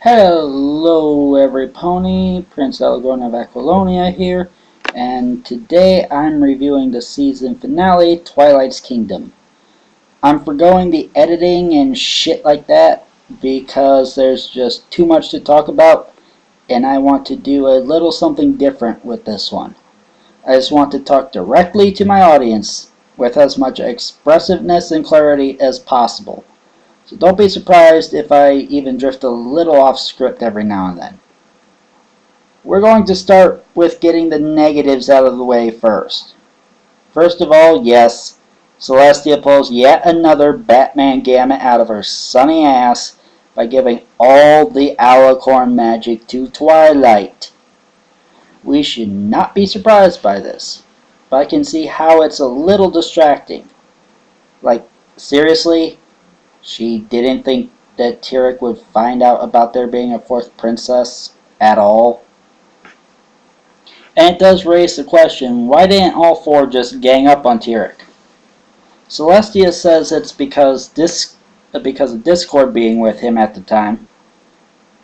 Hello every pony, Prince Elgorn of Aquilonia here, and today I'm reviewing the season finale, Twilight's Kingdom. I'm forgoing the editing and shit like that because there's just too much to talk about, and I want to do a little something different with this one. I just want to talk directly to my audience with as much expressiveness and clarity as possible. So don't be surprised if I even drift a little off script every now and then. We're going to start with getting the negatives out of the way first. First of all, yes, Celestia pulls yet another Batman gamut out of her sunny ass by giving all the alicorn magic to Twilight. We should not be surprised by this, but I can see how it's a little distracting. Like, seriously? She didn't think that Tyrek would find out about there being a fourth princess at all. And it does raise the question, why didn't all four just gang up on Tyrek? Celestia says it's because of Discord being with him at the time.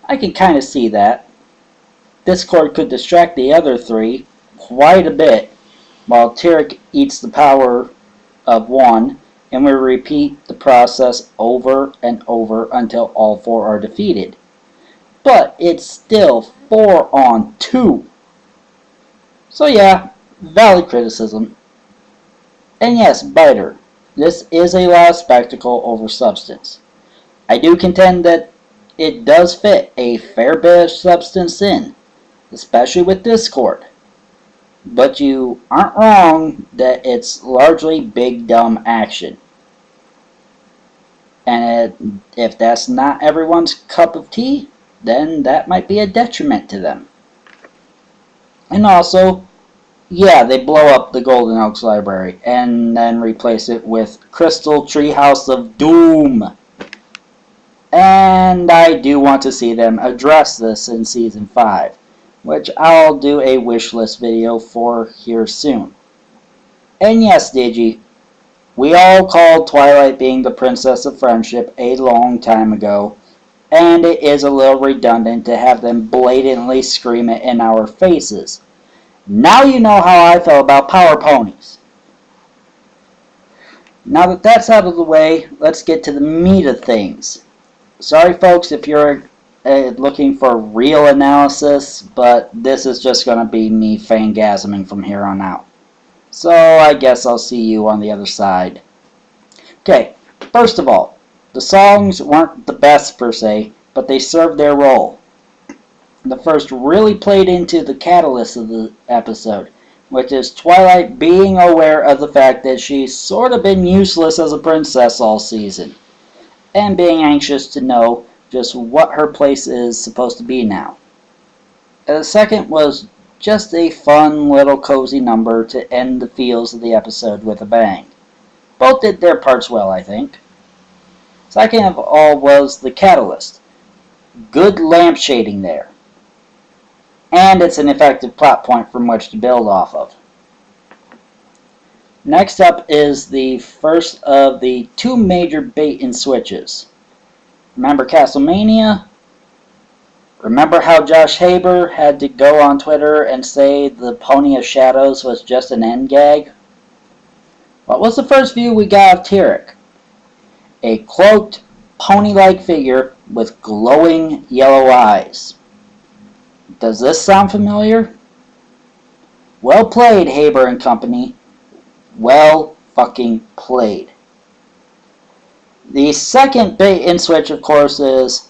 I can kind of see that. Discord could distract the other three quite a bit, while Tyrek eats the power of one, and we repeat the process over and over until all four are defeated. But it's still 4 on 2. So yeah, valid criticism. And yes, Biter, this is a lot of spectacle over substance. I do contend that it does fit a fair bit of substance in, especially with Discord. But you aren't wrong that it's largely big dumb action. And if that's not everyone's cup of tea, then that might be a detriment to them. And also, yeah, they blow up the Golden Oaks Library and then replace it with Crystal Treehouse of Doom. And I do want to see them address this in Season 5, which I'll do a wish list video for here soon. And yes, Digi, we all called Twilight being the Princess of Friendship a long time ago, and it is a little redundant to have them blatantly scream it in our faces. Now you know how I feel about power ponies. Now that that's out of the way, let's get to the meat of things. Sorry folks if you're looking for real analysis, but this is just going to be me fangasming from here on out. So I guess I'll see you on the other side. Okay, first of all, the songs weren't the best per se, but they served their role. The first really played into the catalyst of the episode, which is Twilight being aware of the fact that she's sort of been useless as a princess all season, and being anxious to know just what her place is supposed to be now. And the second was just a fun little cozy number to end the feels of the episode with a bang. Both did their parts well, I think. Second of all was the catalyst. Good lamp shading there. And it's an effective plot point from which to build off of. Next up is the first of the 2 major bait and switches. Remember Castlemania? Remember how Josh Haber had to go on Twitter and say the Pony of Shadows was just an end gag? What was the first view we got of Tyrek? A cloaked, pony-like figure with glowing yellow eyes. Does this sound familiar? Well played, Haber and company. Well fucking played. The second bait and switch, of course, is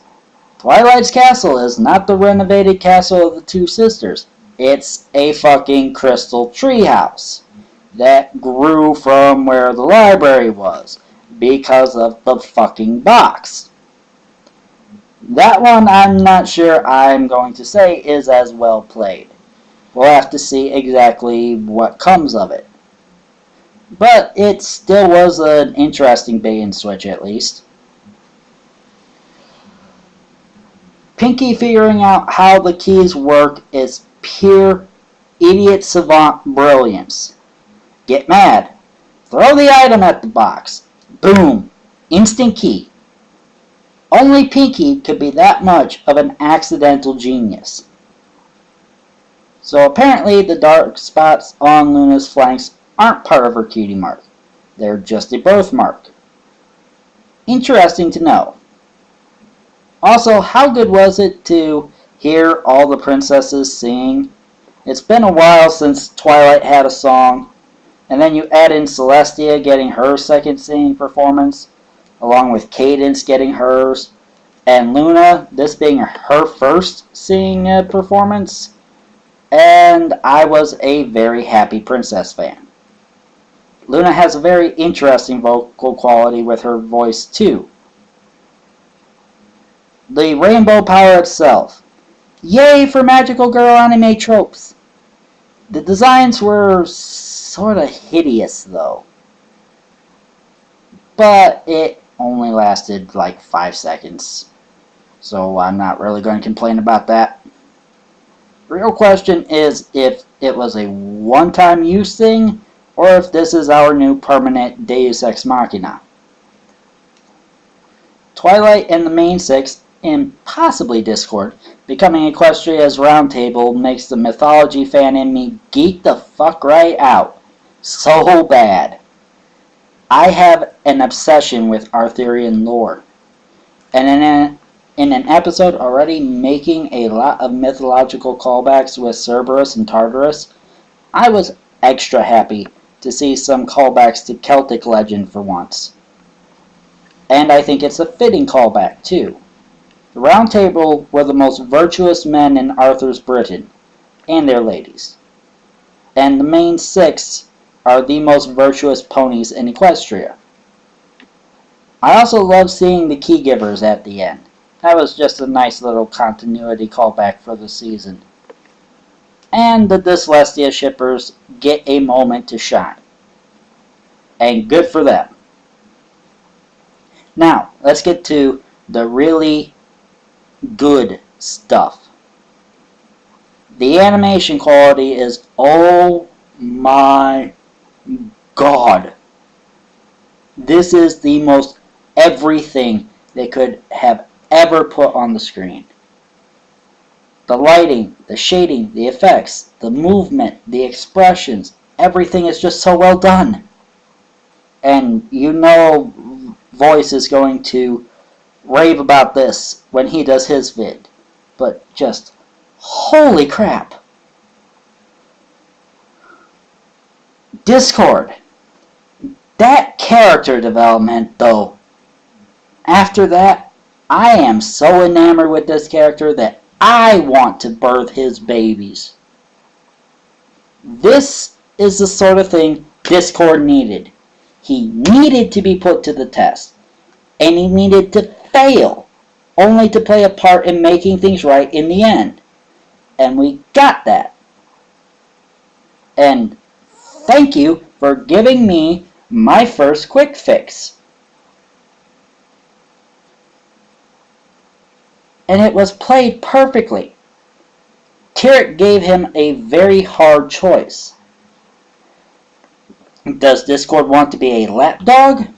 Twilight's castle is not the renovated castle of the 2 sisters. It's a fucking crystal treehouse that grew from where the library was because of the fucking box. That one I'm not sure I'm going to say is as well played. We'll have to see exactly what comes of it. But it still was an interesting bait and switch at least. Pinky figuring out how the keys work is pure idiot savant brilliance. Get mad. Throw the item at the box. Boom. Instant key. Only Pinky could be that much of an accidental genius. So apparently the dark spots on Luna's flanks aren't part of her cutie mark. They're just a birthmark. Interesting to know. Also, how good was it to hear all the princesses sing? It's been a while since Twilight had a song, and then you add in Celestia getting her second singing performance, along with Cadence getting hers, and Luna, this being her first singing performance, and I was a very happy princess fan. Luna has a very interesting vocal quality with her voice too. The rainbow power itself. Yay for magical girl anime tropes. The designs were sorta hideous though. But it only lasted like 5 seconds. So I'm not really going to complain about that. The real question is if it was a one-time use thing or if this is our new permanent Deus Ex Machina. Twilight and the main six, and possibly Discord, becoming Equestria's roundtable makes the mythology fan in me geek the fuck right out. So bad. I have an obsession with Arthurian lore. And in an episode already making a lot of mythological callbacks with Cerberus and Tartarus, I was extra happy to see some callbacks to Celtic legend for once. And I think it's a fitting callback too. The Round Table were the most virtuous men in Arthur's Britain, and their ladies. And the main six are the most virtuous ponies in Equestria. I also love seeing the key givers at the end. That was just a nice little continuity callback for the season. And the Dyslestia shippers get a moment to shine. And good for them. Now, let's get to the really good stuff. The animation quality is, oh my god. This is the most everything they could have ever put on the screen. The lighting, the shading, the effects, the movement, the expressions, everything is just so well done. And you know Voice is going to rave about this when he does his vid. But just, holy crap. Discord. That character development, though. After that, I am so enamored with this character that I want to birth his babies. This is the sort of thing Discord needed. He needed to be put to the test. And he needed to fail, only to play a part in making things right in the end. And we got that. And thank you for giving me my first quick fix. And it was played perfectly. Tyrek gave him a very hard choice. Does Discord want to be a lapdog?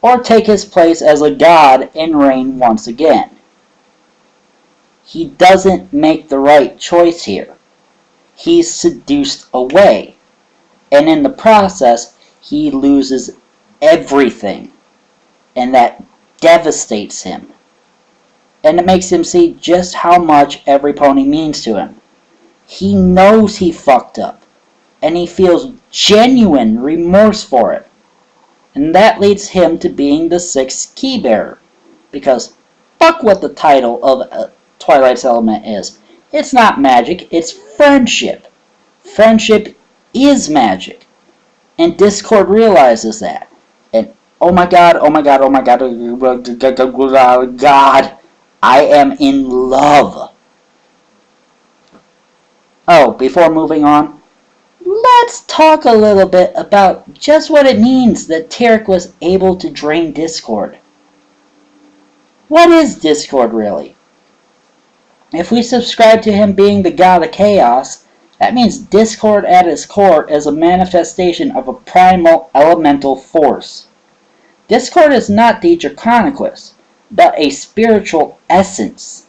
Or take his place as a god and reign once again? He doesn't make the right choice here. He's seduced away. And in the process, he loses everything. And that devastates him. And it makes him see just how much every pony means to him. He knows he fucked up. And he feels genuine remorse for it. And that leads him to being the sixth key bearer. Because fuck what the title of Twilight's element is. It's not magic, it's friendship. Friendship is magic. And Discord realizes that. And oh my god, oh my god, oh my god, oh god, I am in love. Oh, before moving on, let's talk a little bit about just what it means that Tyrek was able to drain Discord. What is Discord really? If we subscribe to him being the god of chaos, that means Discord at its core is a manifestation of a primal elemental force. Discord is not the Draconicus, but a spiritual essence.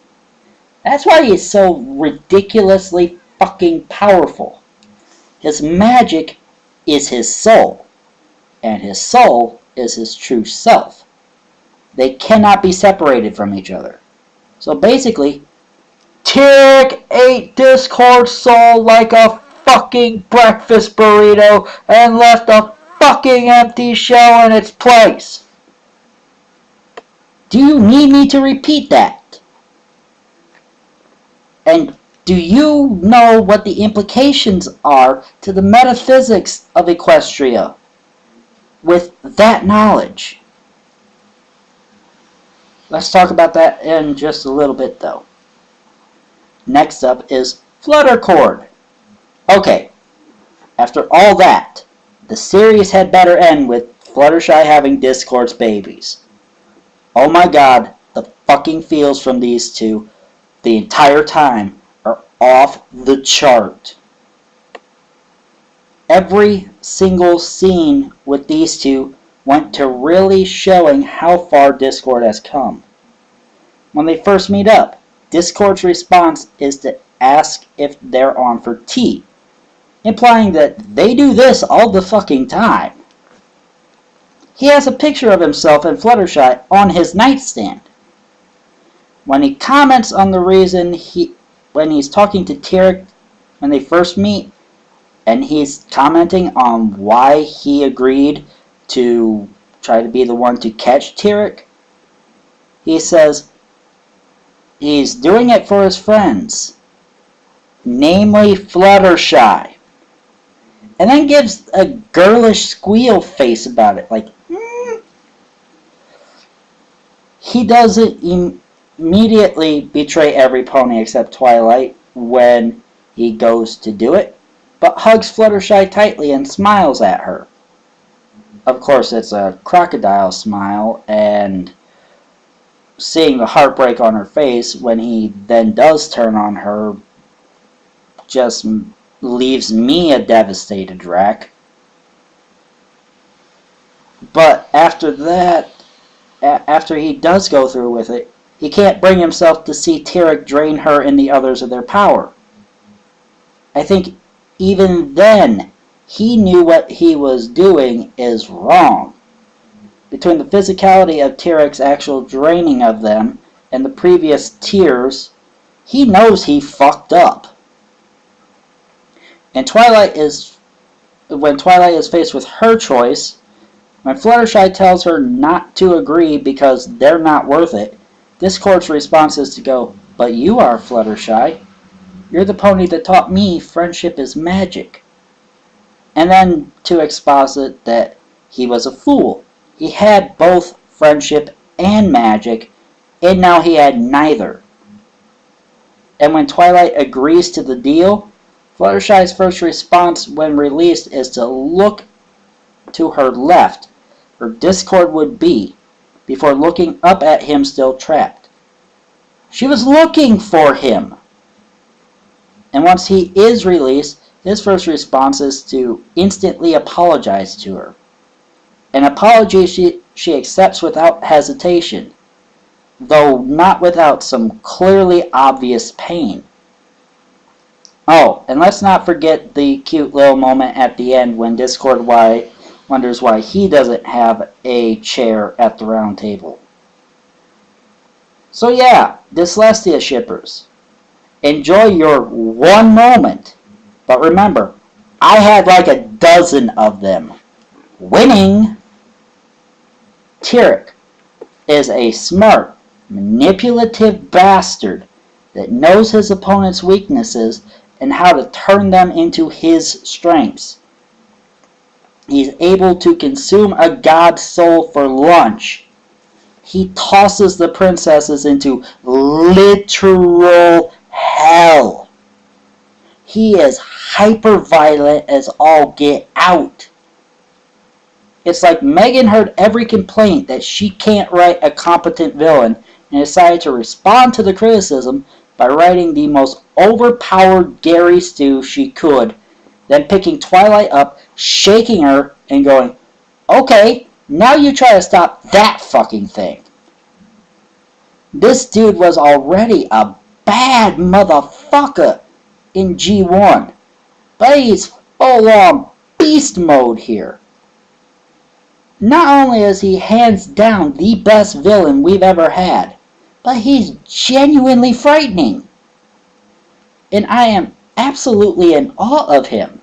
That's why he is so ridiculously fucking powerful. His magic is his soul, and his soul is his true self. They cannot be separated from each other. So basically, Tyrek ate Discord's soul like a fucking breakfast burrito and left a fucking empty shell in its place. Do you need me to repeat that? And do you know what the implications are to the metaphysics of Equestria with that knowledge? Let's talk about that in just a little bit, though. Next up is Fluttercord. Okay, after all that, the series had better end with Fluttershy having Discord's babies. Oh my god, the fucking feels from these two the entire time are off the chart. Every single scene with these two went to really showing how far Discord has come. When they first meet up, Discord's response is to ask if they're on for tea, implying that they do this all the fucking time. He has a picture of himself and Fluttershy on his nightstand. When he comments on the reason when he's talking to Tyrek when they first meet, and he's commenting on why he agreed to try to be the one to catch Tyrek, he says he's doing it for his friends, namely Fluttershy, and then gives a girlish squeal face about it, like, He doesn't immediately betray every pony except Twilight when he goes to do it, but hugs Fluttershy tightly and smiles at her. Of course, it's a crocodile smile, and seeing the heartbreak on her face when he then does turn on her just leaves me a devastated wreck. But after that, after he does go through with it, he can't bring himself to see Tyrek drain her and the others of their power. I think even then, he knew what he was doing is wrong. Between the physicality of Tyrek's actual draining of them and the previous tears, he knows he fucked up. And when Twilight is faced with her choice, when Fluttershy tells her not to agree because they're not worth it, Discord's response is to go, "But you are, Fluttershy. You're the pony that taught me friendship is magic." And then to exposit that he was a fool. He had both friendship and magic, and now he had neither. And when Twilight agrees to the deal, Fluttershy's first response when released is to look to her left, where Discord would be, before looking up at him still trapped. She was looking for him. And once he is released, his first response is to instantly apologize to her. An apology she accepts without hesitation, though not without some clearly obvious pain. Oh, and let's not forget the cute little moment at the end when Discord wonders why he doesn't have a chair at the round table. So yeah, Dyslexia shippers, enjoy your one moment, but remember, I had like a dozen of them. Winning! Tyrek is a smart, manipulative bastard that knows his opponent's weaknesses and how to turn them into his strengths. He's able to consume a god's soul for lunch. He tosses the princesses into literal hell. He is hyper-violent as all get out. It's like Megan heard every complaint that she can't write a competent villain and decided to respond to the criticism by writing the most overpowered Gary Stu she could, then picking Twilight up, shaking her, and going, "Okay, now you try to stop that fucking thing." This dude was already a bad motherfucker in G1, but he's full on beast mode here. Not only is he hands down the best villain we've ever had, but he's genuinely frightening. And I am absolutely in awe of him.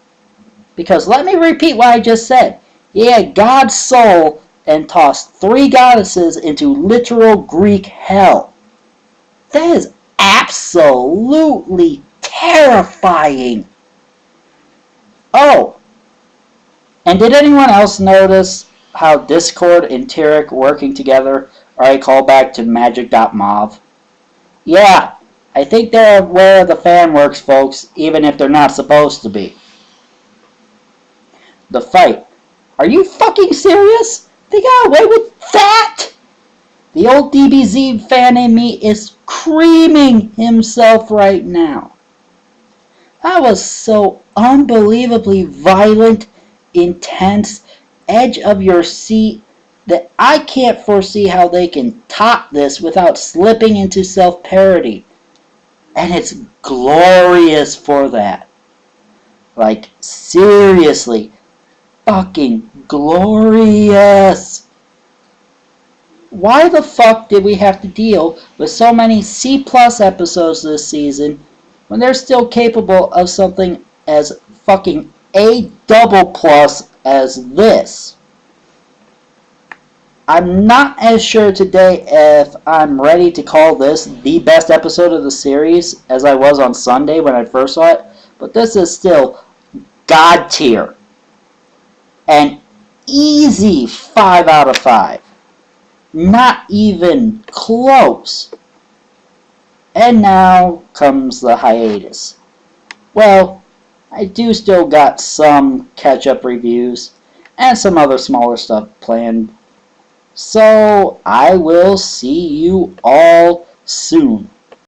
Because let me repeat what I just said. He had God's soul and tossed 3 goddesses into literal Greek hell. That is absolutely terrifying. Oh, and did anyone else notice how Discord and Tyrek working together are a callback to Magic.mov? Yeah, I think they're aware of the fan works, folks, even if they're not supposed to be. The fight. Are you fucking serious? They got away with that? The old DBZ fan in me is creaming himself right now. That was so unbelievably violent, intense, edge of your seat that I can't foresee how they can top this without slipping into self-parody. And it's glorious for that. Like, seriously, fucking glorious. Why the fuck did we have to deal with so many C+ episodes this season when they're still capable of something as fucking A double plus as this? I'm not as sure today if I'm ready to call this the best episode of the series as I was on Sunday when I first saw it, but this is still God tier. An easy 5 out of 5. Not even close. And now comes the hiatus. Well, I do still got some catch-up reviews and some other smaller stuff planned. So I will see you all soon.